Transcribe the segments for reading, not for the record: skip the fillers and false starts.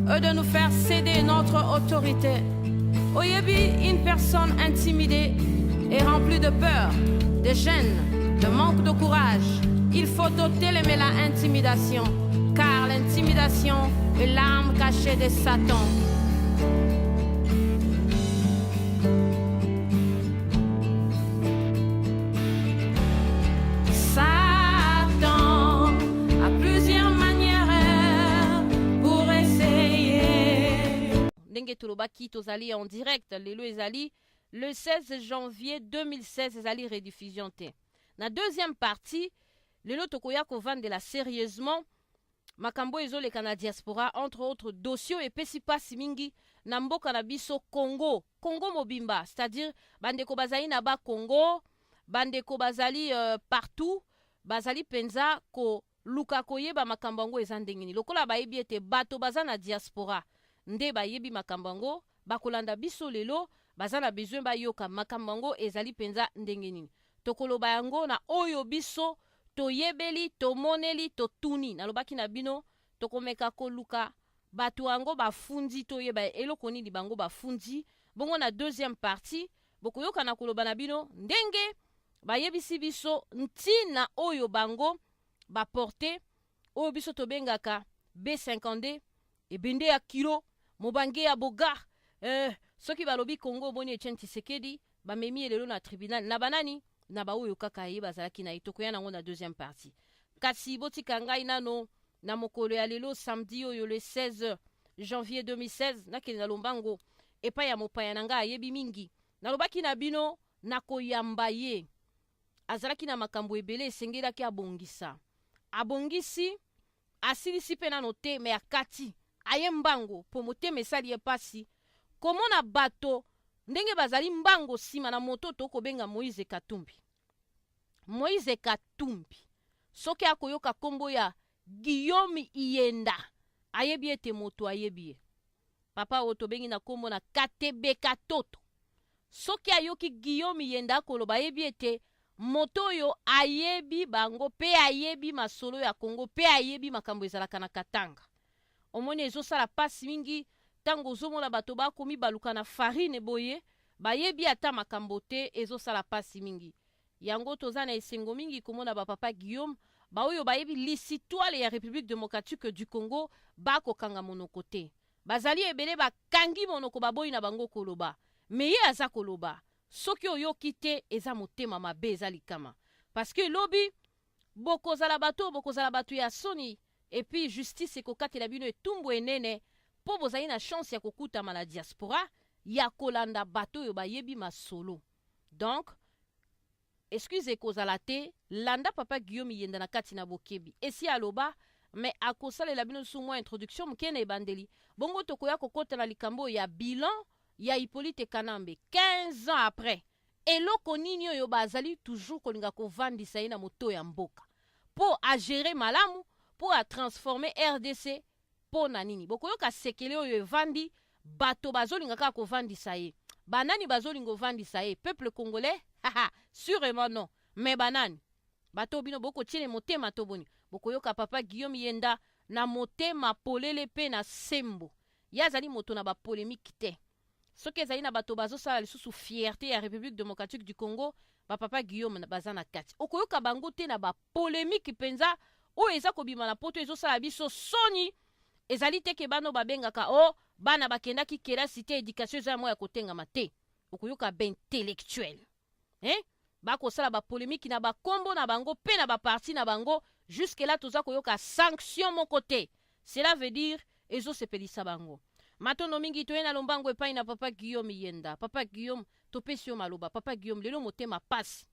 de nous faire céder notre autorité. Oyebi, une personne intimidée et remplie de peur, de gêne, de manque de courage. Il faut ôter la intimidation, car l'intimidation est l'arme cachée de Satan. Ndenge Tulobaki tozali en direct lelo ezali le 16 janvier 2016 ezali rediffusion te. Na deuxième partie lelo tokoya kovandela sérieusement makambo ezoleka na diaspora, entre autres dossiers epesi pasi mingi na mboka na biso Congo mobimba, c'est-à-dire bandeko bazali na ba Congo, bandeko bazali partout, bazali penza ko luka koyeba makambo yango eza ndenge nini. Lokola bayebi ete bato baza na diaspora nde bayebi makambo yango, bakolanda biso lelo baza na besoin bayoka makambo yango ezali penza ndenge nini. Tokoloba yango na oyo biso toyebeli, tomoneli, totuni. Nalobaki na bino tokomeka koluka bato yango bafundi toyeba eloko nini bango bafundi. Bongo na deuxième partie bokoyoka na koloba na bino ndenge bayebisi biso ntina oyo bango baporte oyo biso tobengaka B52 ebende ya kilo mobange ya bogar. Soki balobi Congo boni Etienne Tshisekedi bamemi lelo na tribunal na banani na baoyo kaka ye bazalaki na itokoya nango na deuxième partie. Kasi botika ngai nano na mokolo ya lelo samedi oyo le 16 janvier 2016 nakende na lombango epai ya mopaya na ngai ayebi mingi. Nalobaki na bino na koyamba ye azalaki na makambo ebele esengelaki abongisa. Abongisi asilisi pe nano te me akati aye mbango po motema esali ye pasi komona bato ndenge bazali mbango sima na moto tokobenga Moïse Katumbi. Moïse Katumbi soki akoyoka kombo ya Guillaume Iyenda ayebi ete moto ayebi ye. Papa oyo tobengi na kombo na Katebe Katoto soki ayoki Guillaume Iyenda akoloba ayebi ete moto oyo ayebi bango pe ayebi masolo ya Congo pe ayebi makambo ezalaka na Katanga. Omoni ezosala pasi mingi tango ozomona bato bakomi baluka na farine boye bayebi ata makambo te ezosala pasi mingi. Yango toza na esengo mingi komona bapapa Guillaume baoyo bayebi l'histoire ya République démocratique du Congo bakokanga monoko te. Bazali ebele bakangi monoko baboyi na bango koloba. Me ye aza koloba soki oyoki te eza motema mabe eza likama. Parce que lobi bokozala bato ya soni et puis justice ekokatela bino etumbu enene po bozali na chance ya kokutama na diaspora ya kolanda bato oyo bayebi masolo. Donc excuse ekozala te landa papa Guillaume Yenda na kati na bokebi esi aloba me akosalela bino sous moi introduction mokene ebandeli bongo tokoya kokota na likambo ya bilan ya Hippolyte Kanambe 15 ans après eloko nini oyo bazali toujours kolinga kovandisa ye na moto ya mboka po a gérer malamu po a transformer RDC po na nini bokoyoka sekele oyo evandi bato bazolinga kaka kovandisa ye. Banani bazolinga kovandisa ye peuple congolais? Haha, sûrement non. Mais banani bato bino boko tiene motema to boni bokoyoka papa Guillaume Yenda na motema polele pe na sembo yazali moto na ba polémique te. Soki ezali na bato bazosala lisusu fierté ya République démocratique du Congo papa Guillaume na bazana kati okoyoka bango te na ba polémique penza oyo eza kobima na poto ezosala biso soni. Ezali te ke bano babengaka bana bakendaki kelasi te éducation eza moya kotengama te okoyoka ba intellectuel bakosala ba polémique na bakombo na bango pe na baparti na bango jusque là toza koyoka sanction moko te. Cela veut dire ezosepelisa bango matondo mingi toye na lombango epai na papa Guillaume Yenda. Papa Guillaume topesi yo maloba. Papa Guillaume lelo motema pasi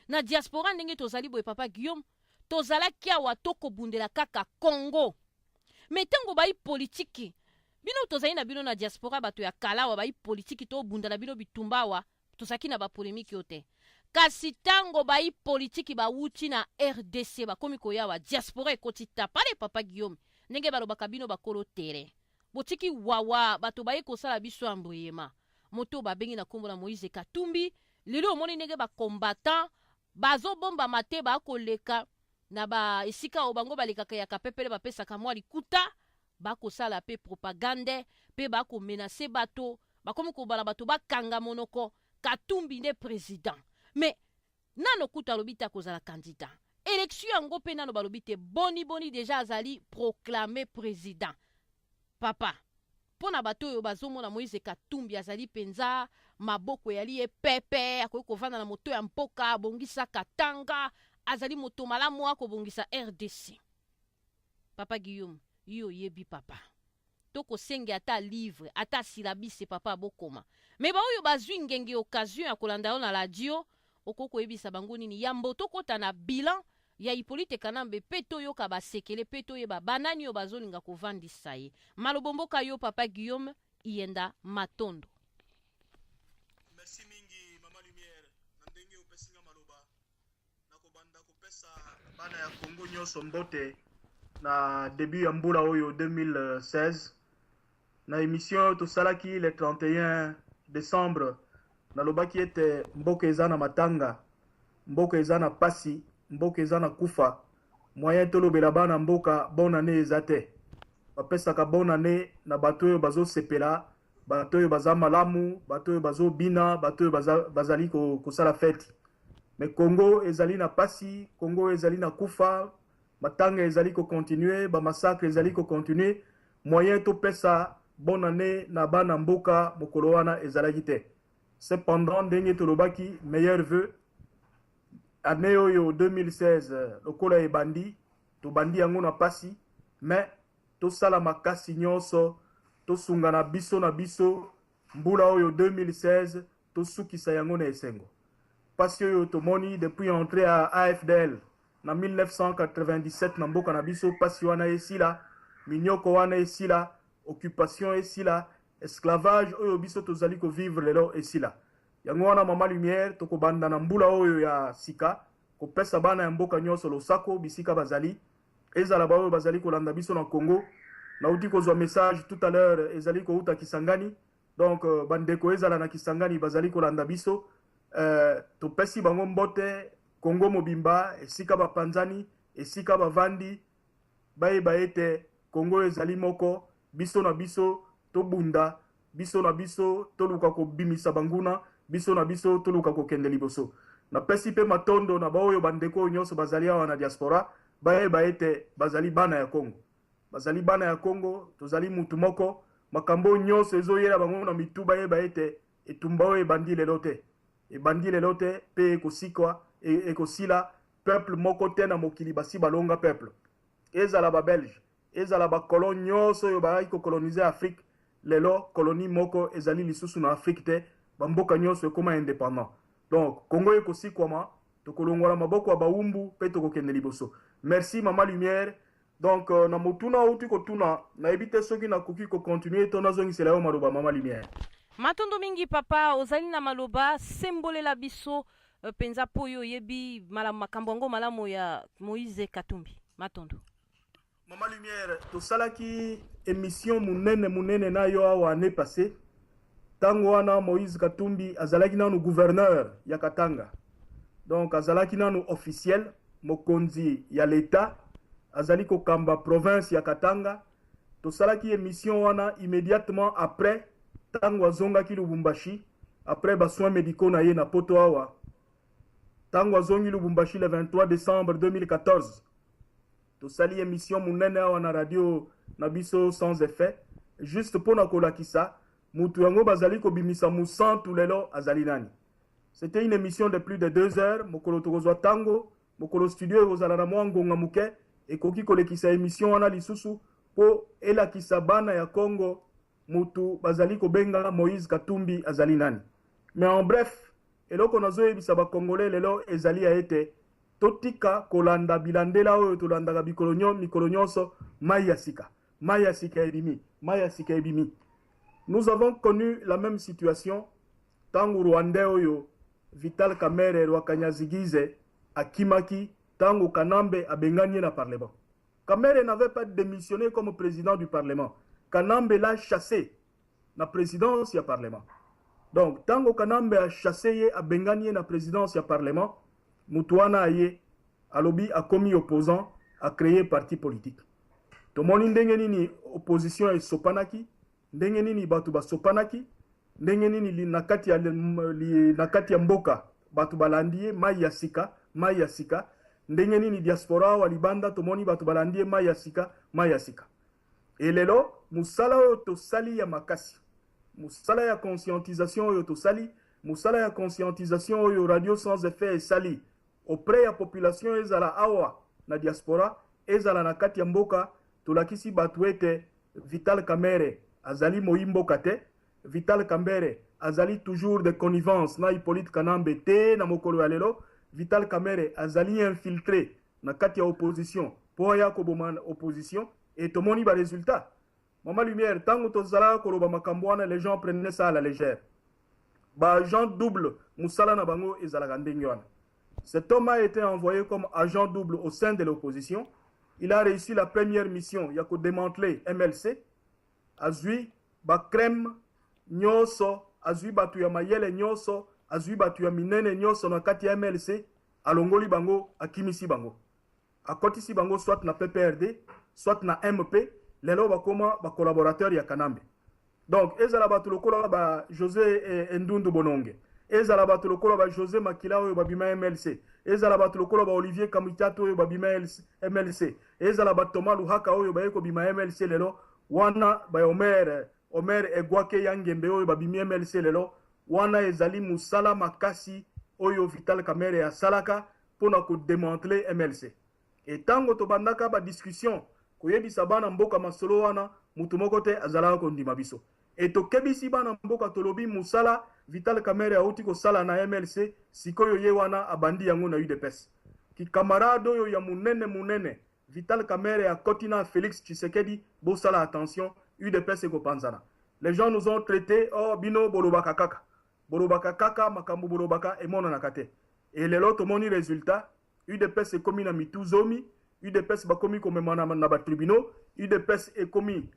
na diaspora ndenge tozali boye papa Guillaume tozalaki awa tokobundela kaka Congo mais tango bayi politiki bino tozali na bino na diaspora bato ya kalawa bayi politiki to bundela bino bitumbawa tozaki na ba polémique yo te. Kasi tango bayi politiki bawuti na RDC bakomi koyawa diaspora ekoti tapale papa Guillaume ndenge balobaka bino bakolo tere botiki wawa bato bayi kosala biso ambruyema moto babengi na kombo na Moïse Katumbi lelo omoni ndenge ba combattant bazobomba mate bakoleka na ba esika obango balekaka ya kapepele bapesaka mwa likuta bakosala pe propagande pe bakomenase bato bakomi kobala bato bakanga monoko Katumbi nde président. Mais nano kuta alobi te akozala candidat. Élection yango pe nano balobi te boni déjà azali proclamé président. Papa, pona bato oyo bazomona Moïse Katumbi azali penza maboko yali ye pepe akoki kovanda na moto ya mpoka abongisa Katanga azali moto malamu akobongisa RDC. Papa Guillaume, yo yebi papa. Toko senge ata livre, ata silabise papa bokoma. Mais ba oyo bazwi ngenge occasion ya kolanda yo na radio, okoko yebisa bango nini yambo tokota na bilan ya Hippolyte Kanambe peto yo ka basekele peto ye ba banani yo bazolinga kovandisa ye. Malobomboka yo papa Guillaume ienda Matondo. Merci mingi Mama Lumière. Nandenge opesinga maloba. Nakobanda kopesa bana ya Congo nyonso mbote na début ya mbula oyo 2016. Na émission tosalaki le 31 décembre nalobaki ete mboka eza na matanga, mboka eza na pasi, mboka eza na kufa, moyen tolobela bana mboka bonne année eza te. Bapesaka bonne année na bato oyo bazosepela, bato oyo baza malamu, bato oyo bazobina, bato oyo bazali kosala fete. Mais Congo ezali na pasi, Congo ezali na kufa, matanga ezali continuer, ba massacre ezali continuer, moyen topesa bonne année na bana mboka mokolo wana ezalaki te. Cependant ndenge tolobaki meilleur vœu année oyo 2016 lokola ebandi tobandi yango na pasi, mais tosala makasi nyonso tosunga na biso mbula oyo 2016 tosukisa yango na esengo. Pasi oyo tomoni depuis entrée à AFDL na 1997 na mboka na biso, pasi wana esila, minyoko wana esila, occupation esila, esclavage oyo biso tozali ko vivre lelo esila. Yango wana Mama Lumière tokobanda na mbula oyo ya sika kopesa bana ya mboka nyonso losako bisika bazali ezala ba oyo bazali kolanda biso na Congo. Na uti kozwa message tout à l'heure ezali ko uta Kisangani, donc bandeko ezala na Kisangani bazali kolanda biso, topesi bango mbote Congo mobimba esika bapanzani esika bavandi bayeba ete Congo ezali moko, biso na biso tobunda, biso na biso toluka kobimisa banguna, biso na biso toluka kokende liboso. Na pesi pe matondo na baoyo bandeko nyonso bazali awa na diaspora bayeba ete bazali bana ya Congo. Bazali bana ya Congo, tozali mutu moko, makambo nyonso ezoyela bango na mitu bayeba ete etumba oyo ebandi lelo te. Ebandi lelo te pe ekosikwa ekosila peuple moko te na mokili basi balonga peuple. Ezala ba Belge, ezala ba kolon nyonso yo ba ko coloniser Afrique, lelo colonie moko ezali lisusu na Afrique te, bamboka nyonso ekoma indépendant. Donc Congo ekosikwama, tokolongola maboko ya baumbu pe tokokende liboso. Merci Mama Lumière. Donc na motuna uti kotuna na ebite soki na koki ko continuer to nazongisela yo maloba Mama Lumière. Matondo mingi papa ozali na maloba sembolela biso penza poyo yebi makambo ngo malamu ya Moïse Katumbi. Matondo. Mama Lumière, tosalaki émission munene na yo awa année passée. Tango wana Moïse Katumbi azalaki nanu gouverneur ya Katanga. Donc azalaki nanu officiel mokonzi ya l'État, azali ko kamba province ya Katanga. Tosalaki émission wana immédiatement après tango azongaki Lubumbashi, après ba soins médicaux na ye na poto awa. Tango azongi Lubumbashi le 23 décembre 2014. Tosali émission munene awa na radio na biso sans effet, juste pona kolakisa mutu yango bazali ko bimisa musantu lelo azali nani. C'était une émission de plus de 2 heures, mokolo tokozwa tango, mokolo studio ozala na mwangonga muke ekoki kolekisa émission wana lisusu po elakisa bana ya Congo mutu bazali ko benga Moïse Katumbi azali nani. Mais en bref, eloko nazoyebisa ba Congolais lelo ezali ya ete totika kolanda bilandela oyo tolandaka mikolo nyonso mai ya sika ebimi. Nous avons connu la même situation tango Rwandais oyo Vital Kamerhe Rwakanyazigize akimaki tango Kanambe abengani na parlement. Kamerhe n'avait pas démissionné comme président du parlement. Kanambe l'a chassé na présidence ya parlement. Donc tango Kanambe a chassé ye abengani na présidence ya parlement, mutuana aye alobi a commis opposant a créé parti politique. tomoni ndenge nini opposition esopanaki, ndenge nini bato basopanaki, ndenge nini na kati ya mboka bato balandi mai ya sika, ndenge nini diaspora wa libanda tomoni bato balandi mai ya sika. Et lelo musala oyo tosali ya makasi, musala ya conscientisation oyo tosali, musala ya conscientisation oyo Radio Sans Effet esali auprès ya population ezala awa na diaspora, ezala na kati ya mboka, tolakisi bato ete Vital Kamerhe azali moyimboka te, Vital Kamerhe azali toujours de connivence na Hippolyte Kanambe te na mokolo ya lelo, Vital Kamerhe azali infiltré na kati ya opposition po ya koboma opposition et tomoni ba résultat. Mama Lumière, tango tozala koloba makambo wana, les gens prenaient ça à la légère. Ba agent double musala na bango ezalaka ndenge wana. Cet homme a été envoyé comme agent double au sein de l'opposition. Il a réussi la première mission, il y a qu'à démanteler MLC. Azui ba crème nyoso, azui batu ya mayele nyoso, azui batu ya minene nyoso na kati ya MLC, alongoli bango, akimisi bango. Akotisi bango soit na PPRD, soit na MP, lelo bakoma ba collaborateur ya Kanambe. Donc ezala batu lokola ba José Ndundu Bononge, ezala batu lokola ba José Makila oyo babima MLC, ezala batu lokola ba Olivier Kamitato oyo babima MLC, ezala ba Thomas Luhaka oyo bayeko bima MLC lelo, wana ba Omer Egwake Yangembe oyo babimi MLC lelo, wana ezali musala makasi oyo Vital Kamerhe ya salaka pona ko démanteler MLC. Et tango to bandaka ba discussion koyebisa bana mboka masolo wana mutu moko te azala ko ndima biso. Et to kebisi bana mboka tolobi musala Vital Kamerhe auti ko sala na MLC sikoyo ye wana abandi yango na UDPS. Ki camarade oyo ya munene Vital Kamerhe a kotina Félix Tshisekedi bo sala attention UDPS ko panzana. Les gens nous ont traité oh bino bolobaka kaka. Bolobaka kaka makambo bolobaka emona nakate. Et lelo to moni résultat UDPS est commis na mituzomi, UDPS ba komi komemana na ba tribunaux, UDPS est commis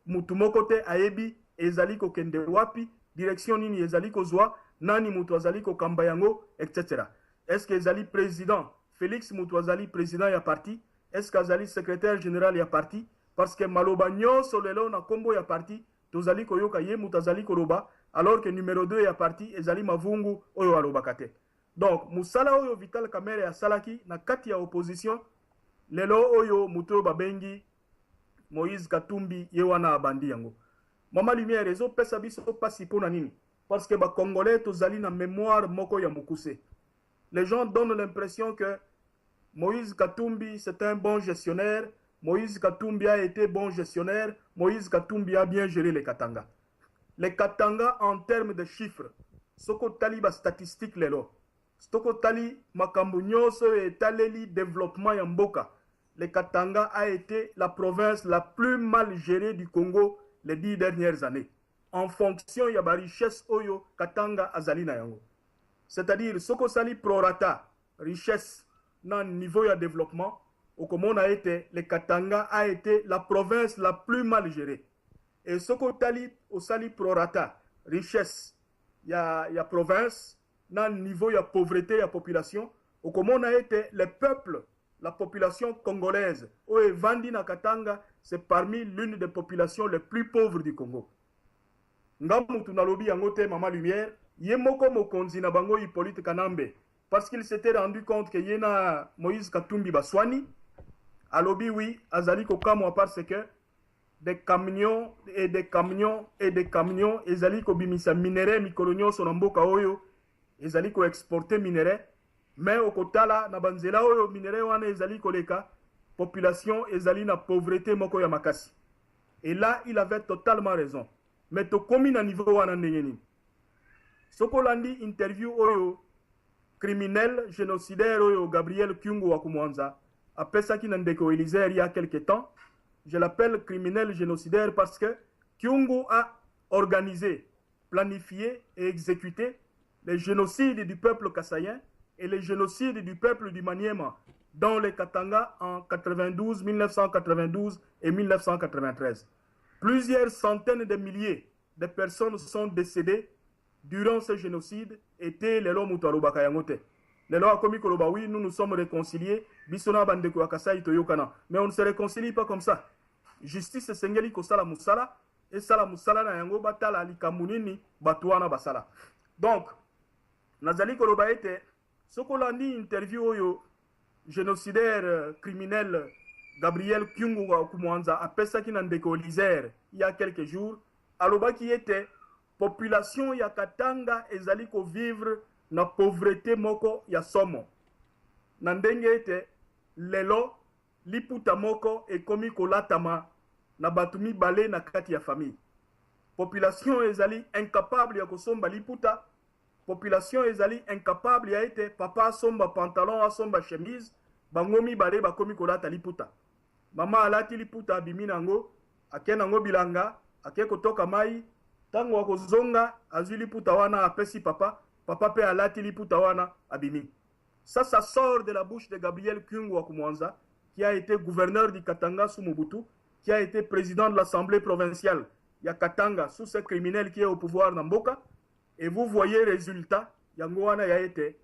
mutu moko te ayebi ezali ko kende wapi, direction nini ezali ko zwa, nani mutu azali ko kamba yango, etc. Est-ce que ezali président Félix mutu azali président ya parti? Est-ce que azali secrétaire général ya parti? Parce que maloba nyonso lelo na kombo ya parti tozali ko yoka ye mutu azali ko loba, alors que numéro 2 ya parti ezali mavungu oyo alobaka te. Donc musala oyo Vital Kamerhe ya salaki na kati ya opposition lelo oyo muto babengi Moïse Katumbi ye wana abandi yango. Mama Lumière ezo pesa biso pasi pona nini? Parce que ba Congolais tozali na mémoire moko ya mukuse. Les gens donnent l'impression que Moïse Katumbi c'est un bon gestionnaire, Moïse Katumbi a été bon gestionnaire, Moïse Katumbi a bien géré les Katanga. Les Katanga en termes de chiffres, soko taliba statistique lelo. Stoko tali makambo nyonso et taleli développement ya mboka. Le Katanga a été la province la plus mal gérée du Congo les 10 dernières années. En fonction ya ba richesse oyo Katanga azali na yango. C'est-à-dire soko sali prorata richesse na niveau ya développement okomona été le Katanga a été la province la plus mal gérée. Et soko tali osali prorata richesse ya province na niveau ya pauvreté ya population, au comment a été le peuple, la population congolaise, ou Vandi na Katanga, c'est parmi l'une des populations les plus pauvres du Congo. Ngamu tunalobi yangote Mama Lumière, yemoko mokonzi na bango Hippolyte Kanambe, parce qu'il s'était rendu compte que yena Moïse Katumbi baswani, alobi oui, azali kokamwa parce que des camions et des camions et des camions, ezali kobimisa minere mikolonyo sonamboka oyo, ezali ko exporter minerai, mais au kotala na banzela oyo minerai wana ezali koleka, population ezali na pauvreté moko ya makasi. Et là il avait totalement raison. Mais to komi na niveau wana ndengeni. Sokolandi interview oyo criminel génocidaire oyo Gabriel Kyungu wa Kumwanza apesa ki na ndeko Élisée il y a quelque temps. Je l'appelle criminel génocidaire parce que Kyungu a organisé, planifié et exécuté les génocides du peuple kassaïen et les génocides du peuple du Maniema dans les Katanga en 92, 1992 et 1993. Plusieurs centaines de milliers de personnes sont décédées durant ce génocide et les Lomoutarobaka Yangote. Les lois comme oui, nous nous sommes réconciliés. Bisona bandeko akasai toyokana. Mais on ne se réconcilie pas comme ça. Justice sengeli ko sala musala et sala musala na yango batala likamunini batuana basala. Donc nazali koloba ete sokolandi interview oyo génocidaire criminel Gabriel Kyungu Kumwanza apesaki na ndeko Lizer il y a quelques jours aloba qui était population ya Katanga ezali ko vivre na pauvreté moko ya somo na ndenge ete lelo liputa moko ekomi kolatama na batumi balé na kati ya famille. Population ezali incapable ya kosomba liputa. Population ezali incapable ya ete papa somba pantalon asomba chemise bangomi balé bakomi kolata liputa. Mama alati liputa abimi nango ake nango bilanga ake kotoka mai tango akozonga azwi liputa wana apesi papa pe alati liputa wana abimi. Ça sort de la bouche de Gabriel Kyungu Kumwanza, qui a été gouverneur du Katanga sous Mobutu, qui a été président de l'Assemblée provinciale ya Katanga sous ce criminel qui est au pouvoir Namboka. Et vous voyez résultat, yango wana ya été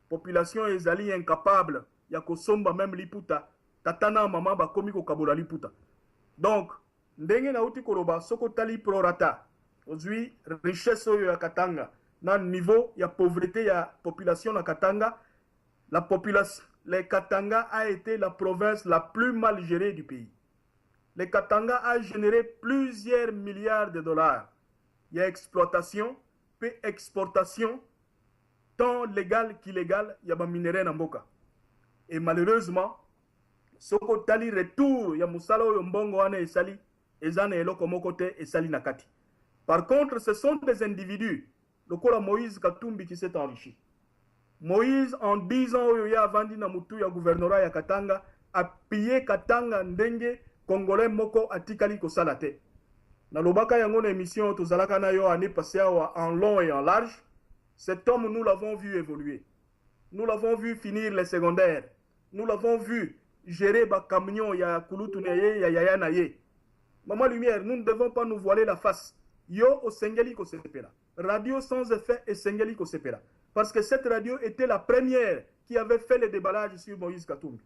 population ezali incapable ya kosomba même liputa, tatana mama ba komi ko kabola liputa. Donc ndenge na uti koloba soko tali prorata aujourd'hui richesse oyo ya Katanga na niveau ya pauvreté ya population na Katanga. La population, les Katanga a été la province la plus mal gérée du pays. Les Katanga a généré plusieurs milliards de dollars. Il y a exploitation, puis exportation, tant légal qu'illégal, il y a des minéraux dans Mboka. Et malheureusement, ce que retour, il y a Moussalo Yombongo ane esali, ezane eloko mokote esali nakati. Par contre, ce sont des individus, le Kola Moïse Katumbi qui s'est enrichi. Moïse, en 10 ans, il y a vendu na mutu ya gouvernorat ya Katanga, a pillé Katanga ndenge, Congolais moko atikali ko salate. Na lobaka yango na émission, tozalaka na yo année passée en long et en large. Cet homme, nous l'avons vu évoluer. Nous l'avons vu finir les secondaires. Nous l'avons vu gérer ba camion ya kulutuneye ya yaya naye. Maman Lumière, nous ne devons pas nous voiler la face. Yo au Sengeli ko sepela. Radio sans effet et Sengeli ko sepela. Parce que cette radio était la première qui avait fait le déballage sur Moïse Katumbi.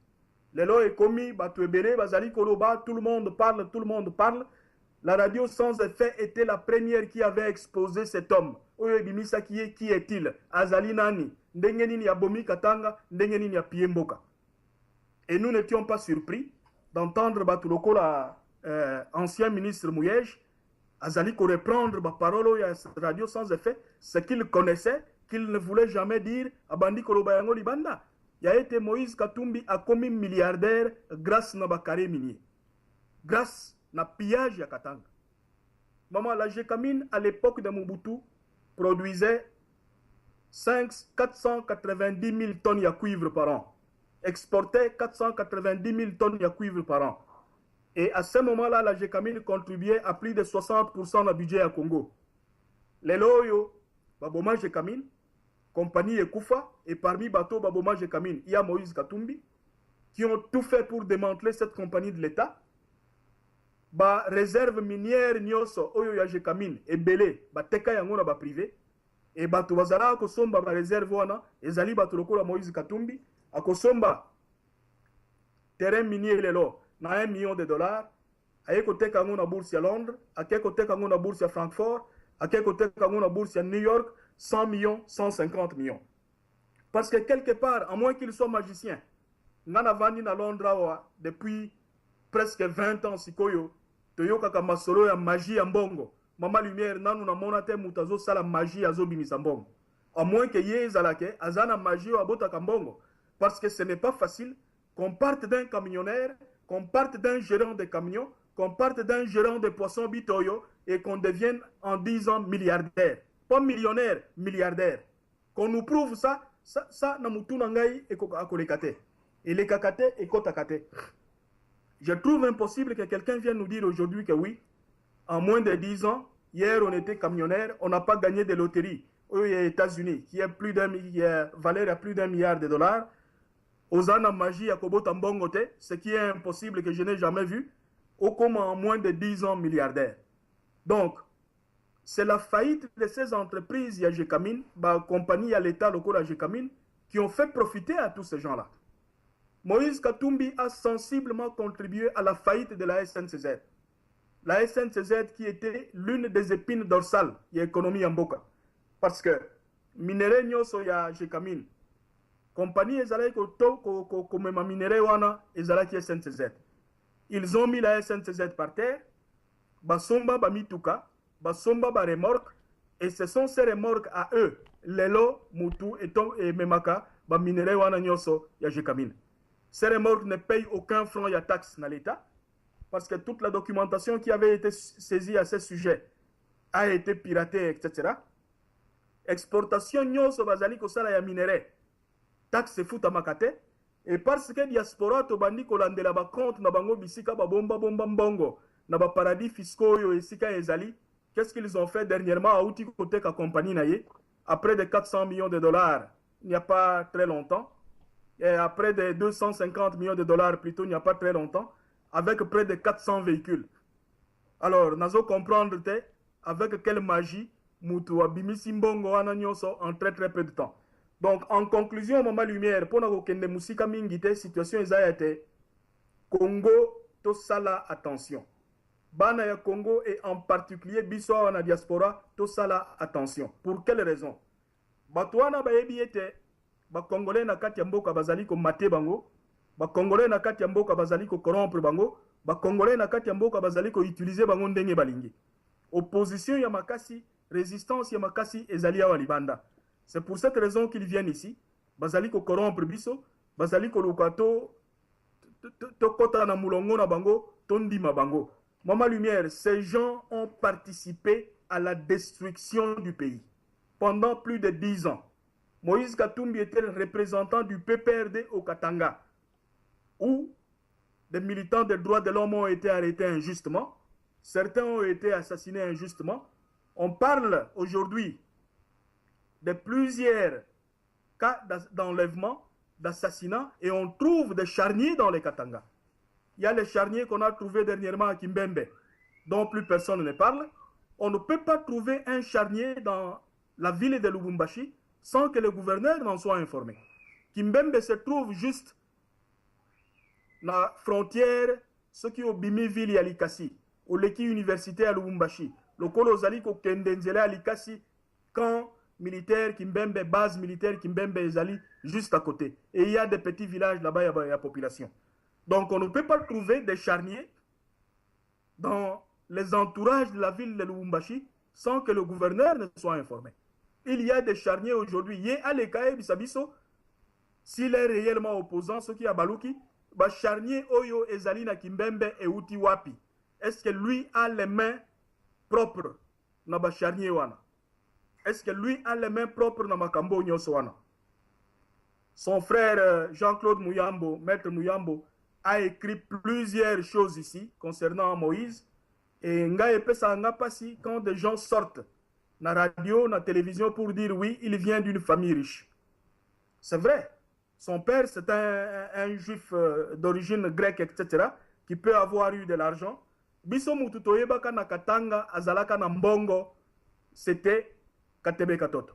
Les lois est commis, Batouebele, Bazali Koloba, tout le monde parle. La radio sans effet était la première qui avait exposé cet homme. Oyebimisa qui est-il? Azali Nani, Ndengenini Yabomi Katanga, Ndengenini Yapiemboka. Et nous n'étions pas surpris d'entendre Batuloko, ancien ministre Mouyej, Azali ko reprendre ma parole à cette radio sans effet, ce qu'il connaissait, qu'il ne voulait jamais dire à Bandi Kolobayango Libanda. Il a été Moïse Katumbi a commis milliardaire grâce à Bakare minier. Grâce à pillage à Katanga. Maman, la Gécamine à l'époque de Mobutu produisait 490 000 tonnes de cuivre par an. Exportait 490 000 tonnes de cuivre par an. Et à ce moment-là, la Gécamine contribuait à plus de 60% du budget à Congo. Les loyaux, Baboma Gécamine, compagnie Ekoufa, et parmi bateaux Baboma Gécamine, il y a Moïse Katumbi, qui ont tout fait pour démanteler cette compagnie de l'État. Ba réserve minière Nyoso, Oyo ya Gécamine, et Belé, ba Teka Yangona ba privé, et bato bazala Kosomba ba réserve wana, et Zali Batoloko Moïse Katumbi, à Kosomba, terrain minier lelo, na $1 million, à Ekote Kangona bourse à Londres, à Ekote Kangona bourse à Francfort, à Ekote Kangona bourse à New York, 100 millions, 150 millions. Parce que quelque part, à moins qu'il soit magicien, Nana Vandi na Londres depuis presque 20 ans, Sikoyo, Toyoka Kamasolo ya magie en bongo. Mama Lumière, nanu na monate mutazo sala magie azo bimisambongo. À moins que Yezalake, Azana magie à Bota Kambongo. Parce que ce n'est pas facile qu'on parte d'un camionneur, qu'on parte d'un gérant de camions, qu'on parte d'un gérant de poissons bitoyo et qu'on devienne en 10 ans milliardaire. Pas millionnaire, milliardaire. Qu'on nous prouve ça, na mutu nangai et kolekate. Et les kakate et kotakate. Je trouve impossible que quelqu'un vienne nous dire aujourd'hui que oui, en moins de 10 ans, hier on était camionneur, on n'a pas gagné de loterie aux États-Unis, qui valait à plus d'1 milliard de dollars. Ozana magie à Kobota Mbongote, ce qui est impossible que je n'ai jamais vu, au comme en moins de 10 ans milliardaire. Donc, c'est la faillite de ces entreprises, il y a Gécamine, la compagnie à l'État local à Gécamine, qui ont fait profiter à tous ces gens-là. Moïse Katumbi a sensiblement contribué à la faillite de la SNCZ. La SNCZ qui était l'une des épines dorsales de l'économie en Boka. Parce que minéré nyoso ya Jekamine, compagnie ezalaki ko mema minéré wana ezalaki SNCZ. Ils ont mis la SNCZ par terre, basomba bamituka, basomba ba remorque, et ce sont ces remorques à eux, lelo, mutu et memaka, ba minéré wana nyoso ya Jekamine. Ces remorques ne payent aucun franc de taxe dans l'État, parce que toute la documentation qui avait été saisie à ce sujet a été piratée, etc. Exportation nyoso bazali kosala ya minéré, taxe futa makate, et parce que diaspora to bandi kolandela ba compte na bango bisika ba bomba mbongo, na ba paradis fiscaux yo esika ezali, qu'est-ce qu'ils ont fait dernièrement à outil côté ka compagnie naye, après de 400 millions de dollars, il n'y a pas très longtemps, et après de 250 millions de dollars plutôt, il n'y a pas très longtemps, avec près de 400 véhicules. Alors, nazo comprendre avec quelle magie Moutou Abimisi Mbongo Ananyoso en très peu de temps. Donc, en conclusion, Maman Lumière, pour nous kende musika mingite, situation ezayate, Congo, to sala attention. Bana ya Congo et en particulier biso wana diaspora, to sala attention. Pour quelle raison? Batouana bayebi ete, ba Congolais na kati ya mboka bazali ko mate bango, ba Congolais na kati ya mboka bazali ko corrompre bango, ba Congolais na kati ya mboka bazali ko utiliser bango ndenge balingi. Opposition ya makasi, résistance ya makasi ezali awa libanda. C'est pour cette raison qu'ils viennent ici. Bazali ko corrompre biso, bazali ko lukato to kota na mulongo na bango, tondima bango. Maman Lumière, ces gens ont participé à la destruction du pays pendant plus de 10 ans. Moïse Katumbi était le représentant du PPRD au Katanga, où des militants des droits de l'homme ont été arrêtés injustement, certains ont été assassinés injustement. On parle aujourd'hui de plusieurs cas d'enlèvement, d'assassinat, et on trouve des charniers dans les Katanga. Il y a les charniers qu'on a trouvés dernièrement à Kimbembe, dont plus personne ne parle. On ne peut pas trouver un charnier dans la ville de Lubumbashi sans que le gouverneur n'en soit informé. Kimbembe se trouve juste la frontière, ce qui est au Bimi-Ville à Likasi, au Leki Université à Lubumbashi, le Kolo Zali ko Kendenzele à Likasi, camp militaire Kimbembe, base militaire Kimbembe et Zali, juste à côté. Et il y a des petits villages là-bas, il y a la population. Donc on ne peut pas trouver des charniers dans les entourages de la ville de Lubumbashi sans que le gouverneur ne soit informé. Il y a des charniers aujourd'hui. Yé Alekae Bisabiso, s'il est réellement opposant, ce qui a Balouki, ba charnier Oyo Ezalina Kimbembe et Uti Wapi. Est-ce que lui a les mains propres na ba charnier wana? Est-ce que lui a les mains propres na Makambo Nyosowana? Son frère Jean-Claude Mouyambo, maître Mouyambo, a écrit plusieurs choses ici concernant Moïse. Et Ngaye Pesa Ngapasi, quand des gens sortent na radio, na télévision pour dire oui, il vient d'une famille riche. C'est vrai. Son père, c'est un juif d'origine grecque, etc., qui peut avoir eu de l'argent. Biso mututoye baka na Katanga, azalaka na Mbongo, c'était Katebe Katoto.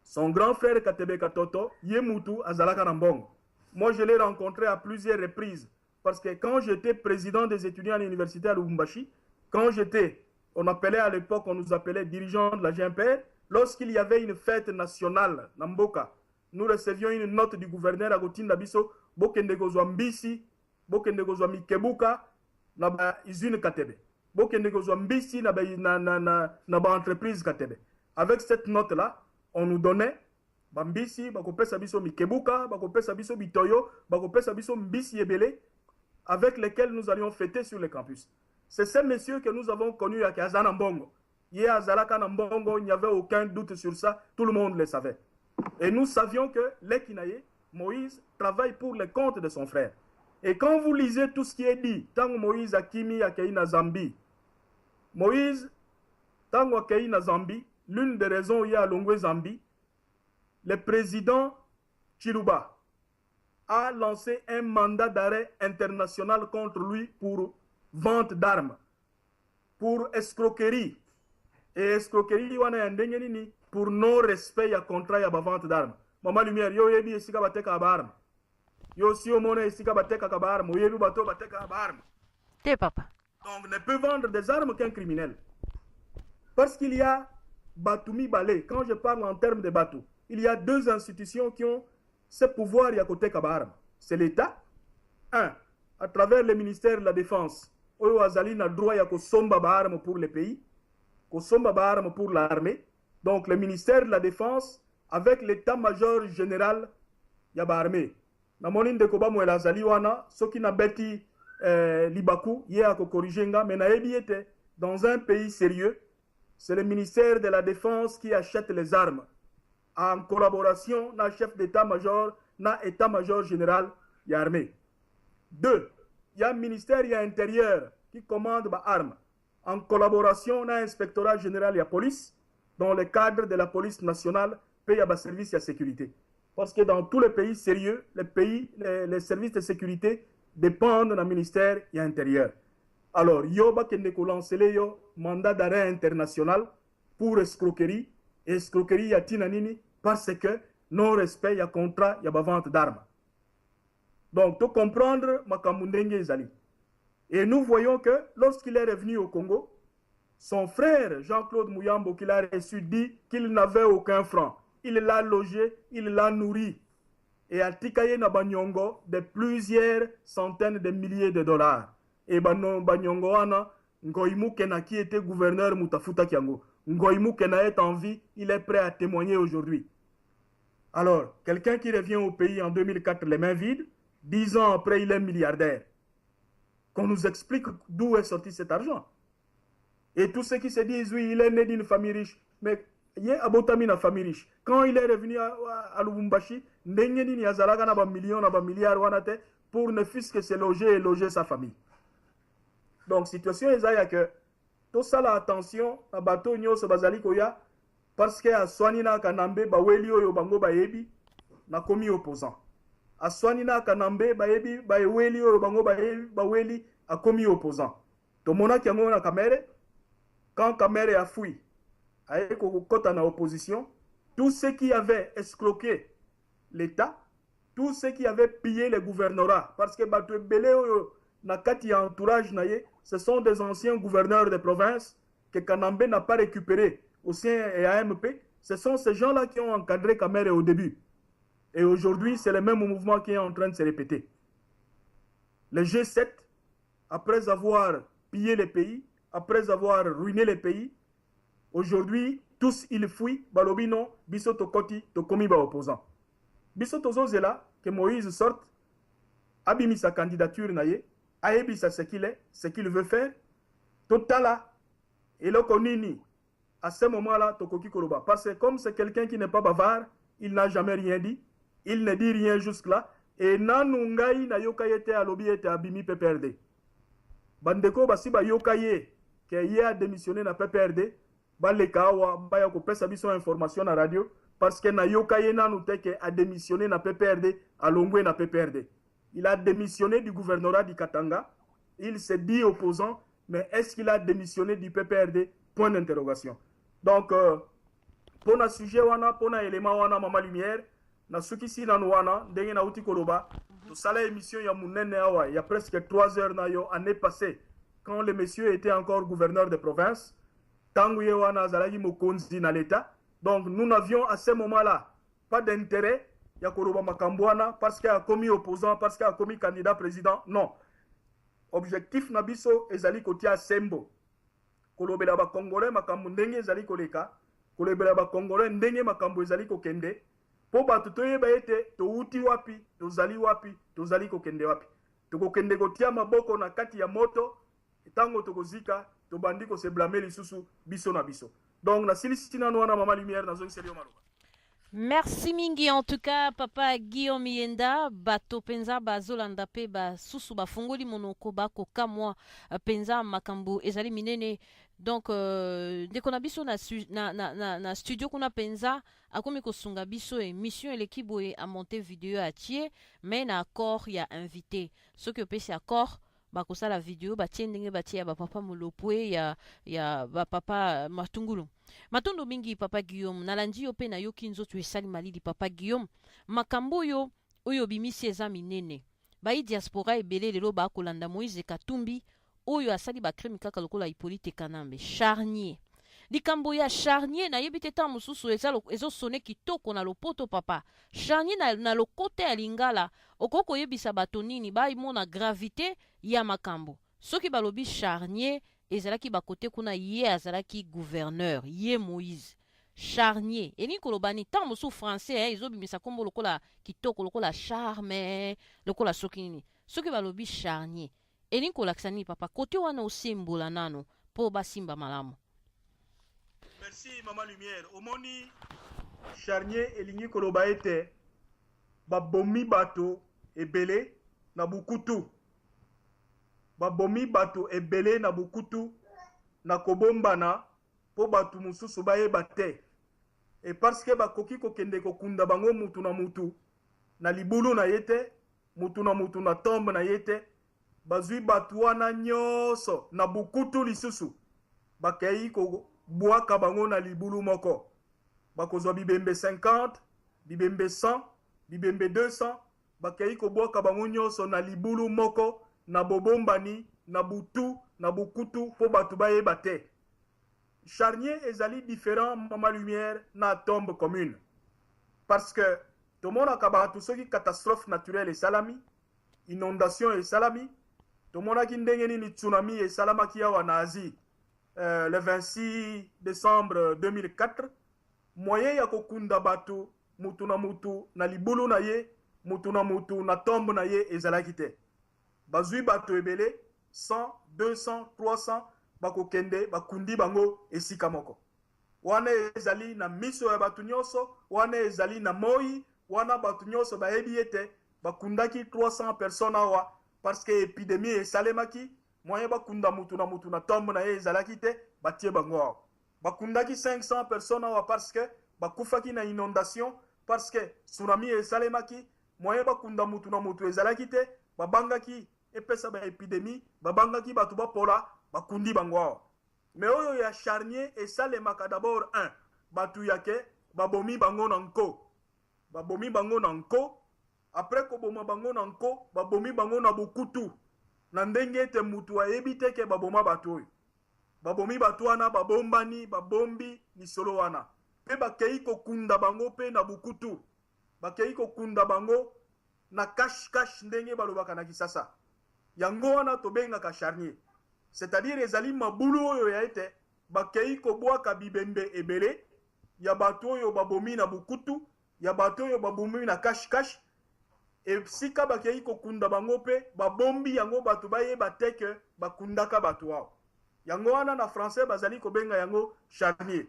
Son grand frère Katebe Katoto, Yemutu, azalaka na Mbongo. Moi, je l'ai rencontré à plusieurs reprises. Parce que quand j'étais président des étudiants à l'université à Lubumbashi, quand j'étais, on appelait à l'époque, on nous appelait dirigeant de la GMPR, lorsqu'il y avait une fête nationale, Namboka, nous recevions une note du gouverneur Agoutin Dabiso, Bokende Gozwa Mbisi, Bokende Gozwa Mikebuka, Naba Izune Katebe. Bokende Gozwa Mbisi, Naba entreprise Katebe. Avec cette note-là, on nous donnait Bambisi, Bakopesa Biso Mikebuka, Bakopesa Biso Bitoyo, Bakopesa Biso Mbisi Ebele, avec lesquels nous allions fêter sur le campus. C'est ces messieurs que nous avons connus à Kazana Mbongo. Hier à Zalaka Mbongo, il n'y avait aucun doute sur ça, tout le monde le savait. Et nous savions que l'Ekinaye, Moïse, travaille pour le compte de son frère. Et quand vous lisez tout ce qui est dit, tant Moïse a Kimi Akeina Zambi, Moïse, tant Akeina Zambi, l'une des raisons où il y a Longwe Zambi, le président Chiluba a lancé un mandat d'arrêt international contre lui pour vente d'armes, pour escroquerie. Et escroquerie, pour non-respect à contrat à la vente d'armes. Mama Lumière, yo yebi esika bateka abarme. Yo si omone esika bateka kabarme, yo yebi bato bateka abarme. T'es papa. Donc ne peut vendre des armes qu'un criminel. Parce qu'il y a Batoumi Balé. Quand je parle en termes de bateau, il y a deux institutions qui ont ce pouvoir à côté kabarme. C'est l'État. Un, à travers le ministère de la Défense, Oyo Azali n'a droit à Kosomba Baharme pour le pays, Kosomba Baharme pour l'armée. Donc le ministère de la Défense, avec l'état-major général, Yaba armée. Namonin de Koba Mouel Azali Wana, ce qui n'a bêti Libaku, Yé Korijenga, mais Naebi était dans un pays sérieux. C'est le ministère de la Défense qui achète les armes en collaboration avec le chef d'état-major, na état-major général, y a armée. Deux, il y a un ministère, il y a intérieur qui commande les armes en collaboration avec l'inspectorat général et la police, dans le cadre de la police nationale, paye à service et à sécurité. Parce que dans tous les pays sérieux, les services de sécurité dépendent du ministère et intérieur. Alors, il y a un mandat d'arrêt international pour escroquerie. Escroquerie, il y a Tinanini parce que non-respect, il y a contrat, il y a vente d'armes. Donc, tu comprendre Makamundenge Ezali. Et nous voyons que lorsqu'il est revenu au Congo, son frère Jean-Claude Mouyambo, qu'il a reçu, dit qu'il n'avait aucun franc. Il l'a logé, il l'a nourri. Et a tikaye na Banyongo de plusieurs centaines de milliers de dollars. Et Banyongo ana, Ngoïmou Kena qui était gouverneur Mutafuta Kiango. Ngoïmou Kena est en vie, il est prêt à témoigner aujourd'hui. Alors, quelqu'un qui revient au pays en 2004 les mains vides, 10 ans après il est milliardaire. Qu'on nous explique d'où est sorti cet argent. Et tous ceux qui se disent, oui, il est né d'une famille riche, mais il est abotami na famille riche. Quand il est revenu à Lubumbashi, Ndengeni ni azalaga na ba million, na ba milliard wanate, pour ne fût-ce que se loger et loger sa famille. Donc, situation est que tout ça, la attention, à bateau nyos bazali koya, parce que à Swanina Kanambe, Baweli oyo bango baebi, na komi opposant. À Swanina Kanambe, Baebi, Baweli oyo bango baebi, Baweli, a commis opposant. Tomona kiango na kamere, quand Kamere a fui, avec na opposition, tous ceux qui avaient escroqué l'État, tous ceux qui avaient pillé le gouvernorat, parce que Bato Belé na kati entourage naye, ce sont des anciens gouverneurs de province que Kanambe n'a pas récupéré au sein et à AMP. Ce sont ces gens-là qui ont encadré Kamere au début. Et aujourd'hui, c'est le même mouvement qui est en train de se répéter. Le G7, après avoir pillé les pays, après avoir ruiné les pays, aujourd'hui, tous ils fuient, balobino, biso tokoti, tokomi ba opposant. Biso tozozela, que Moïse sorte, abimi sa candidature naye, aebisa ce qu'il est, ce qu'il veut faire, totala, et le konini, à ce moment-là, tokoki koroba. Parce que comme c'est quelqu'un qui n'est pas bavard, il n'a jamais rien dit, il ne dit rien jusque-là, et nanungai na yokayete alobi ete abimi PPRD. Bandeko basi ba yokaye, que y a démissionné na PPRD, balekawa baya ko pesa biso information na radio parce que na yokaye nanu teke a démissionné na PPRD a longwe na PPRD. Il a démissionné du gouvernorat du Katanga, il s'est dit opposant, mais est-ce qu'il a démissionné du PPRD? Point d'interrogation. Donc pour na sujet wana, pour na élément wana mama lumière, na suki si na wana ndenge na uti koroba, to sala émission ya munene awa, il y a presque 3 heures na yo année passée. Quand le monsieur était encore gouverneur de province, Tanguye wana zalagi mokonzi na l'État. Donc nous n'avions à ce moment-là pas d'intérêt ya koroba makambwana parce qu'il a commis opposant, parce qu'il a commis candidat président. Non. Objectif nabiso ezali kotia sembo. Kolobela ba Congolais makambo ndenge ezali koleka, kolobela ba Congolais ndenge makambo ezali kokende. Po ba toyeba ete to uti wapi, to zali wapi, to zali kokende wapi. To kokende kotia maboko na kati ya moto. Tango tokozika to bandiko se blâmer lisusu biso na biso. Donc na silisina no na mama lumière na zone sérieux maloba. Merci mingi en tout cas papa Guillaume Yenda bato penza bazolanda pe ba susu bafungoli monoko bako kamwa penza makambo ezali minene. Donc dès qu'on a biso na studio kuna penza akomi kosunga biso émission l'équipe a monté vidéo à tie mais na accord il y a invité ce que peut c'est accord bakosa la vidéo batie ndenge batie ya papa Molopwe ya papa Matungulu. matondo mingi papa Guillaume nalandi yo pe na yoki nzoto esali malili papa Guillaume makambo oyo bimisi eza minene bai diaspora ebele lelo bakolanda Moïse Katumbi oyo asali bakrimi kaka lokola Hippolyte Kanambe Charnier likambo ya Charnier na yebi te ta mosusu ezosone kitoko na lopoto papa Charnier na lokota ya lingala okoko yebisa bato nini baimona gravité ya makambo soki balobi Charnier ezalaki bakote kuna ye azalaki gouverneur ye Moïse Charnier elingi koloba ni ntango mosusu français ezobimisa kombo lokola kitoko lokola charme lokola soki nini soki balobi Charnier elingi kolakisa nini papa kote wana osembola nano mpo basimba malamu. Merci Maman Lumière. Omoni Charnier elingi koloba ete babomi bato ebele na bukutu. Babomi bato ebele na bukutu na kobombana po bato mususu bayeba te. Et parce que bakoki kokende kokunda bango mutu na libulu na yete, mutu na tombe na yete, bazwi bato wana nyonso na bukutu lisusu. Bakei ko bwaka bango na libulu moko. Bakozwa bibembe 50, bibembe 100, bibembe 200, bakei ko bwaka bango nyonso na libulu moko, na bobombani, na butu, na bukutu, po batu bayeba te. Charnier ezali différent Maman Lumière na tombe commune. Parce que tout le monde a kabatu soki catastrophe naturelle et salami, inondation et salami, tout le monde a kindengeni ni tsunami et salamaki ya en Asie. Le 26 décembre 2004, moyen ya kokunda batu mutu na libulu na ye, mutu na tombe na ye ezalaki te. Bazui batu ebele 100, 200, 300 bako kende bakundi bango esika moko. Wana ezali na miso ya batu nyonso, wana ezali na moi, wana batu nyonso bayebi ete bakundaki 300 personnes awa parce que épidémie esalemaki, moyen bakunda mutu na tombe na ye ezalaki te, batie bango awa. Bakundaki 500 personnes awa parce que bakufaki na inondation, parce que tsunami esalemaki, moyen bakunda mutu ezalaki te, babangaki epesa ba épidémie, babangaki batu bapola, bakundi bango awa. Mais oyo ya Charnier esalemaka d'abord un, batu yake babomi bango na nko. Babomi bango na nko, après koboma bango na nko, babomi bango na bukutu. Na ndenge ete mutu ayebi te ke baboma batu oyo. Babomi batu wana babombani, babombi lisolo wana. Pe bakei kokunda bango pe na bukutu. Bakei kokunda bango na cache ndenge balobaka na Kisasa. Yango wana tobengaka Charnier. C'est-à-dire ezali mabulu oyo ya ete bakei kobwaka bibembe ebele ya bato oyo babomi na bukutu, ya bato oyo babomi na cache esika bakei kokunda bango pe babombi yango bato bayeba te ke bakundaka bato wao. Yango wana na français bazali kobenga yango Charnier.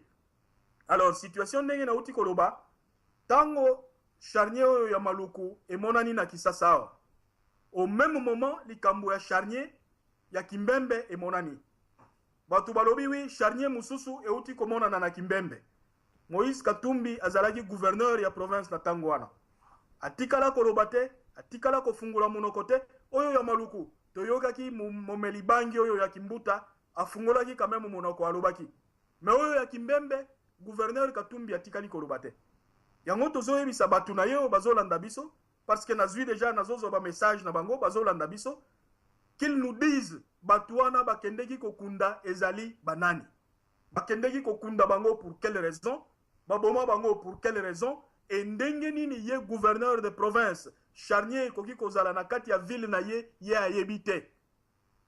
Alors situation ndenge na uti koloba tango Charnier oyo ya maluku emonani na Kisasa awa. Au même moment likambo ya Charnier ya Kimbembe emonani. Batu balobi wi Charnier mususu euti komona na Kimbembe. Moïse Katumbi azalaki gouverneur ya province na tango wana. Atikala kolobate, atikala kofungula munokote, oyo ya maluku. Toyokaki momeli bangi oyo ya Kimbuta, afungolaki kamemu munoko alobaki. Me oyo ya Kimbembe, gouverneur Katumbi atikali kolobate. Yango tozoyebisa batu na yo bazolanda biso, parce que nazwi déjà nazozo ba message na bango bazolanda biso, qu'ils nous disent batuana bakendeki kokunda ezali banani. Bakendeki kokunda bango pour quelle raison? Baboma bango pour quelle raison? Et ndenge nini ye gouverneur de province Charnier koki kozala na kati ya ville na ye ayebite.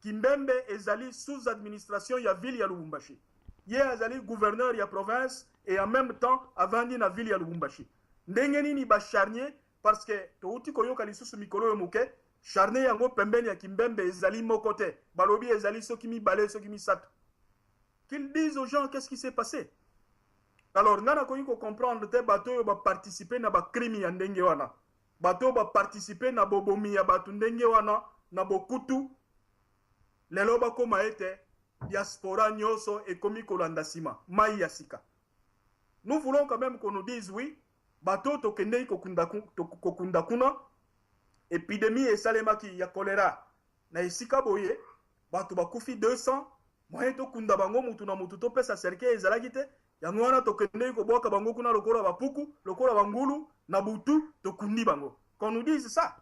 Kimbembe ezali sous administration ya ville ya Lubumbashi. Ye azali gouverneur ya province et en même temps avandi na ville ya Lubumbashi. Ndenge nini ba Charnier parce que touti koyoka lisusu mikolo yo muke Charnier yango pembeni ya Kimbembe ezali mokote. Balobi ezali soki mi balé soki mi sat. Qu'ils disent aux gens qu'est-ce qui s'est passé. Alors nana koyi ko comprendre te bato yo ba participer na ba crime ya ndenge wana. Bato ba participer na bobomi ya batu ndenge wana na bokutu. Lelo ba koma ete diaspora nyoso ekomi kolanda sima mai ya sika. Nous voulons quand même qu'on nous dise oui, bato tokendei kokunda kuna épidémie esalemaki ya choléra na esika boye bato bakufi 200 moyen tokunda bango mutu na mutu topesa serke ezalaki te yango wana tokende koboka bango kuna lokola bapuku lokola bangulu na butu tokundi bango. Qu'on nous dise ça.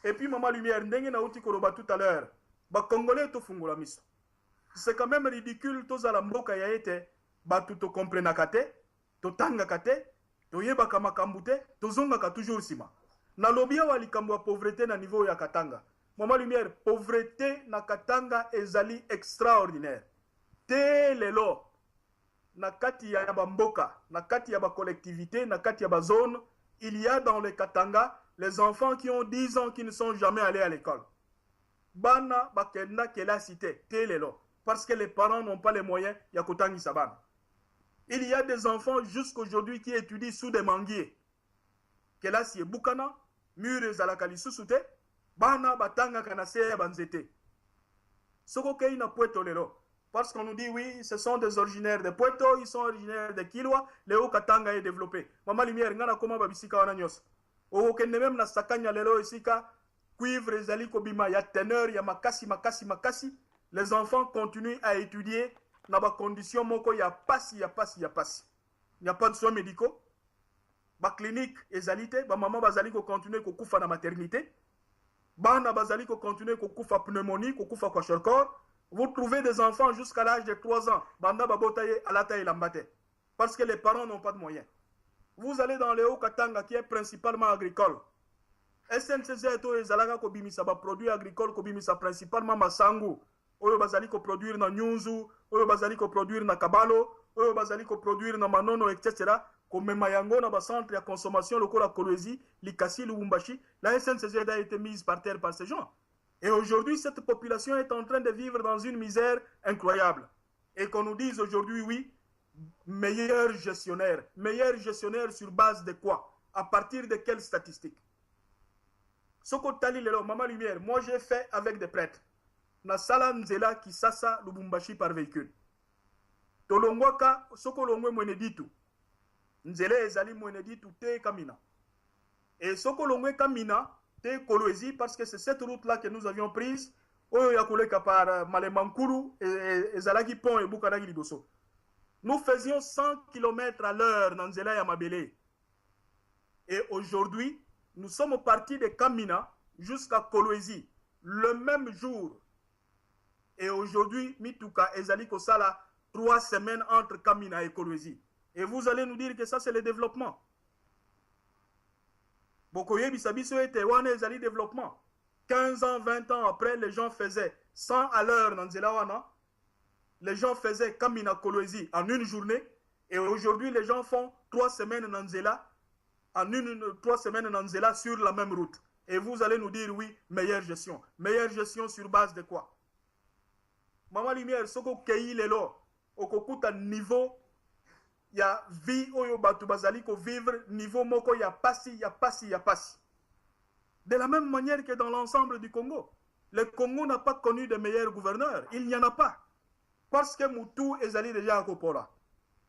Et puis Maman Lumière ndenge na uti koloba tout à l'heure ba congolais to fungula miso. C'est quand même ridicule tozala mboka ya ete batu to comprenaka te to tangaka te to yebaka makambo te tozongaka toujours sima. Na lobi awa likambo ya pauvreté na niveau ya Katanga. Maman Lumière, pauvreté na Katanga ezali extraordinaire. Te lelo na kati ya bamboka, na kati ya ba collectivité, na kati ya ba zone, il y a dans le Katanga les enfants qui ont 10 ans qui ne sont jamais allés à l'école. Bana bakenda kela cité te lelo parce que les parents n'ont pas les moyens ya kotangisa bana. Il y a des enfants jusqu'aujourd'hui qui étudient sous des manguiers. Kela si bukana, mur ezalaka lisusu te, bana batanga kana se ya banzete. Soko kei na Puerto lelo. Parce qu'on nous dit, oui, ce sont des originaires de Puerto, ils sont originaires de Kilwa, le Katanga est développé. Maman Lumière, ngana koma babisika wana nyos. O kende même na sakanya lelo isika, cuivre ezali kobima, ya teneur, ya makasi. Les enfants continuent à étudier dans des conditions moko ya pasi. Il n'y a pas de soins médicaux. Ba clinique ezalité, ba maman bazali ko continuer ko kufa na maternité. Bana bazali ko continuer ko kufa pneumonie, ko kufa kwa shorkor. Vous trouvez des enfants jusqu'à l'âge de 3 ans, banda babotaye alataye lambate, parce que les parents n'ont pas de moyens. Vous allez dans le Haut-Katanga qui est principalement agricole. SNCC eto ezalaka ko bimisa ba produits agricoles ko bimisa principalement masangu. Oyo bazali ko produire na nyunzu, oyo bazali ko produire na kabalo, oyo bazali ko produire na manono etc. Comme mayango na ba centre de consommation lokola Kolwezi, Likasi, Lubumbashi, la SNCC a été mise par terre par ces gens. Et aujourd'hui, cette population est en train de vivre dans une misère incroyable. Et qu'on nous dise aujourd'hui, oui, meilleur gestionnaire sur base de quoi? À partir de quelles statistiques? Soko Tali Lelo, Maman Lumière, moi j'ai fait avec des prêtres. Na sala nzela Kisasa Lubumbashi par véhicule. Tolongwaka, Soko Longwe Mweneditu. Nzele ezali Mweneditu te Kamina. Et Soko Longwe Kamina, Kolwezi, parce que c'est cette route-là que nous avions prise, par Malemankuru et Zalagi Pont et Bukaragi Liboso. Nous faisions 100 km à l'heure dans Nzela Yamabele. Et aujourd'hui, nous sommes partis de Kamina jusqu'à Kolwezi, le même jour. Et aujourd'hui, Mituka et Zali Kosala, 3 semaines entre Kamina et Kolwezi. Et vous allez nous dire que ça, c'est le développement. Bokoye Bisabiso était wane ezali développement. 15 ans, 20 ans après, les gens faisaient 100 à l'heure dans Nzelawana. Les gens faisaient Kamina Kolwezi en une journée. Et aujourd'hui, les gens font 3 semaines dans Nzela, 3 semaines dans Nzela sur la même route. Et vous allez nous dire, oui, meilleure gestion. Meilleure gestion sur base de quoi? Maman Lumière, soko kei lelo, okokuta niveau. Il y a vie oyo batu bazali ko vivre niveau moko ya pasi. De la même manière que dans l'ensemble du Congo. Le Congo n'a pas connu de meilleurs gouverneurs. Il n'y en a pas. Parce que Moutou ezali déjà à Kopola.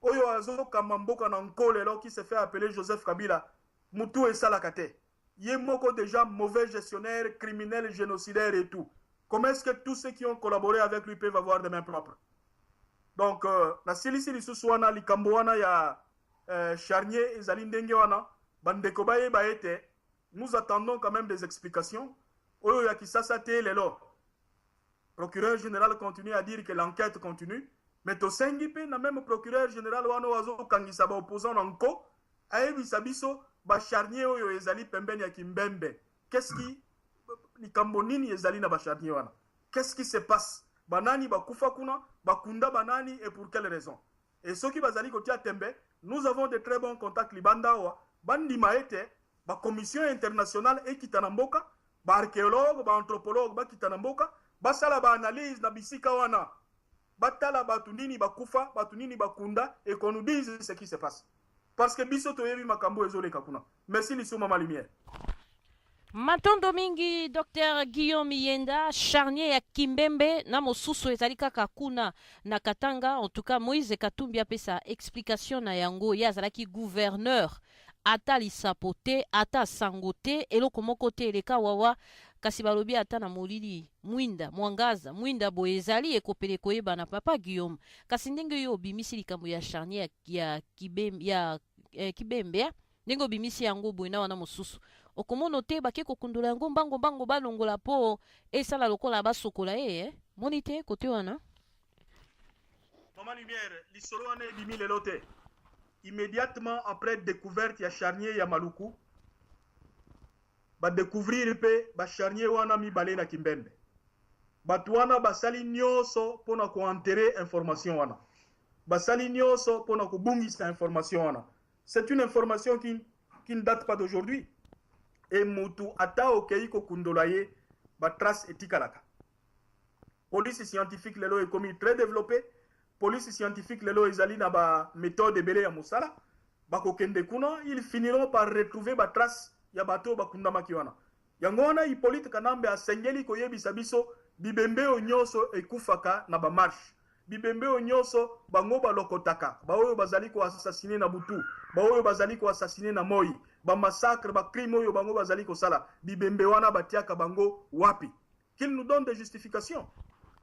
Oyo azo kamamboka nankole qui se fait appeler Joseph Kabila. Moutou et Salakate. Yé moko déjà mauvais gestionnaire, criminel, génocidaire et tout. Comment est-ce que tous ceux qui ont collaboré avec lui peuvent avoir des mains propres? Donc, na silisi lisusu wana likambo wana ya charnier ezali ndenge wana bandeko baye baete, nous attendons quand même des explications. Oyo ya Kisasa te lelo. Procureur général continue à dire que l'enquête continue, mais to sengi pe na même procureur général wana wazo kangisa ba opposant nanko ayebisa biso ba charnier oyo ezali pembeni ya Kimbembe. Qu'est-ce qui likambo nini ezali na ba charnier wana? Qu'est-ce qui se passe? Banani bakufa kuna, bakunda banani et pour quelle raison? Et ceux qui bazali kotia tembe, nous avons de très bons contacts libandawa, bandi maete, ba commission internationale et kitanamboka, ba archéologue, ba anthropologue, ba kitanamboka, ba sala ba analyse na bisika wana. Batala batunini bakufa, batunini bakunda et qu'on nous dise ce qui se passe. Parce que biso toyebi makambo ezole kakuna. Merci liso Mama Lumière. Matondo mingi Dr Guillaume Yenda, charnier ya Kimbembe na mosusu ezali kaka kuna na Katanga. En tout cas Moïse Katumbi apesa explication na yango ya azalaki gouverneur ata lisapote ata sangote eloko moko te eleka wawa kasi balobi ata na molili mwinda mwangaza mwinda boye ezali ekopele koyeba na papa Guillaume kasi ndenge yo obimisi likambo ya charnier ya kibembe ndenge obimisi yango boye na wana mosusu okomona te bake kokundula yango mbango balongola po esala lokola basokola moni te kote wana Maman Lumière, l'isolo wana ebimi lelo te. Immédiatement après découverte ya charnier ya Maluku, ba découvrir pe ba charnier wana mibale na Kimbembe. Batu wana basali nyonso pona ko enterrer information wana. Basali nyonso pona ko bungisa information wana. C'est une information qui ne date pas d'aujourd'hui. Et mutu ata okei ko kundolaye ba trace etikalaka. Police scientifique lelo est commis très développé. Police scientifique lelo ezali na ba méthode ebele ya musala. Bako kende kuna, ils finiront par retrouver ba trace ya bato bakundama kiwana. Yango wana Hippolyte Kanambe asengeli koyebisa biso bibembe onyoso ekufaka na ba marche. Bibembe onyoso bango balokotaka. Ba oyo bazali ko assassiner na Butu, ba oyo bazali ko assassiner na Moi, ba massacre, ba crime oyo bango bazali ko sala. Bibembe wana batiaka bango wapi? Qu'il nous donne des justifications.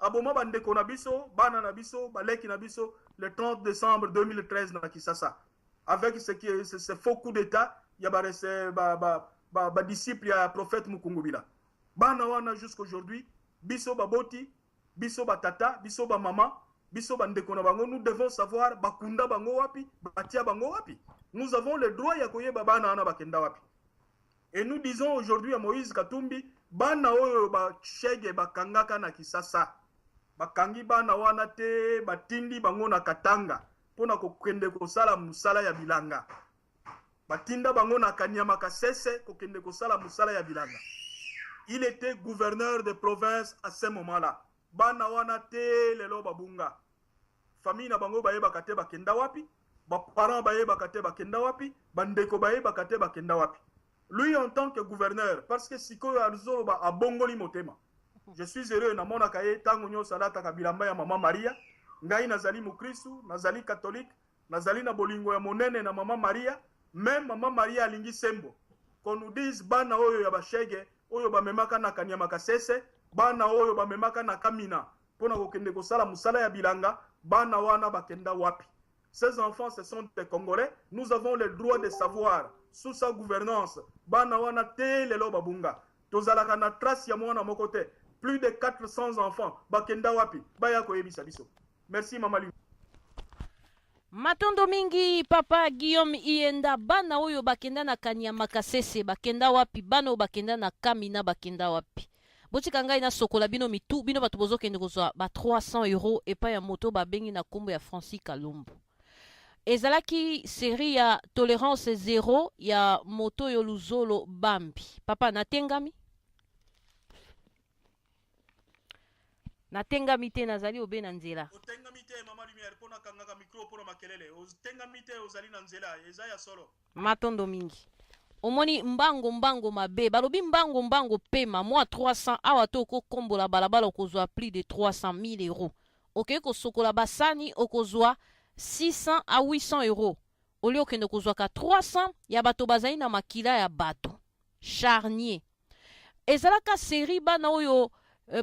Aboma bandeko na biso, bana na biso, baleki na biso le 30 décembre 2013 na Kisasa. Avec ce faux coup d'état, il y a ba disciple ya prophète Mukungubila. Bana wana jusqu'aujourd'hui, biso baboti, biso batata, biso ba mama, biso bandeko na bango, nous devons savoir bakunda bango wapi, batia bango wapi. Nous avons le droit ya koyeba bana wana bakenda wapi. Et nous disons aujourd'hui à Moïse Katumbi, bana oyo ba chege bakangaka na Kisasa. Bakangi bana wana te batindi bango na Katanga pona kokende kosala musala ya bilanga. Batinda bango na Kanyama Kasese kokende kosala musala ya bilanga. Il était gouverneur de province à ce moment-là. Bana wana te lelo babunga. Famille na bango baye bakate bakenda wapi? Ba parents baye bakate bakenda wapi? Bandeko baye bakate bakenda wapi? Lui en tant que gouverneur, parce que sikoyo alzolo ba abongoli motema. Je suis heureux na mona kaye tango nyo salata kabilamba ya mama Maria. Ngai nazali mukristu, nazali catholique, nazali na bolingo ya monene na mama Maria. Même mama Maria alingi sembo. Qu'on nous dise bana oyo ya bashege, oyo bamemaka na Kanyama Kasese, bana oyo bamemaka na Kamina. Pona kokende kosala musala ya bilanga, bana wana bakenda wapi. Ces enfants, ce sont des Congolais. Nous avons le droit de savoir, sous sa gouvernance, bana wana te lelo babunga. Tozalaka na trace ya mwana mokote. Plus de 400 enfants. Bakenda wapi. Baya koyebisa biso. Merci Mama Lumière. Matondo mingi papa Guillaume Ienda bana oyo bakenda na Kanyama Kasese bakenda wapi bana oyo bakenda na Kamina bakenda wapi. Botika ngai na sokola bino mitu bino bato bozokende kozwa ba 300 € epa ya moto babengi na kombo ya Francis Kalumbu. Ezalaki série ya tolérance zéro ya moto yo Luzolo Bambi. Papa natengami? Natengami te nazali obe na nzela. Otengami te Mama Lumière pona kangaka micro pona makelele. Otengami te ozali na nzela eza ya solo. Matondo mingi. Omoni mbango mabe balobi mbango pema moi 300 awa to ko kombola balabala okozwa plus de 300 000 €. OK ko sokola basani okozwa 600 à 800 €. Olio kende kozwa ka 300 ya bato bazali na makila ya bato. Charnier. Ezalaka série bana oyo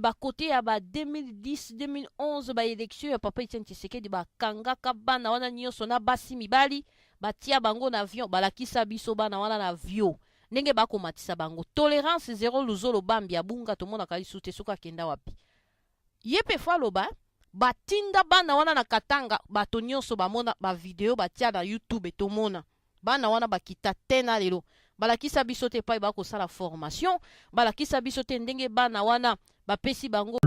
ba côté ya ba 2010 2011 ba élection ya papa Etienne Tshisekedi ba kangaka bana wana nyonso na basi mibali batia bango na avion balakisa biso bana wana na avion ndenge bakomatisa bango tolérance zéro Luzolo Bambi abunga tomona kali sute soka kenda wapi yepe fois loba batinda bana wana na Katanga bato nyonso bamona ba video batia na YouTube tomona bana wana bakita tena lelo balakisa biso te pa ba ko sala formation balakisa biso te ndenge bana wana bapesi bango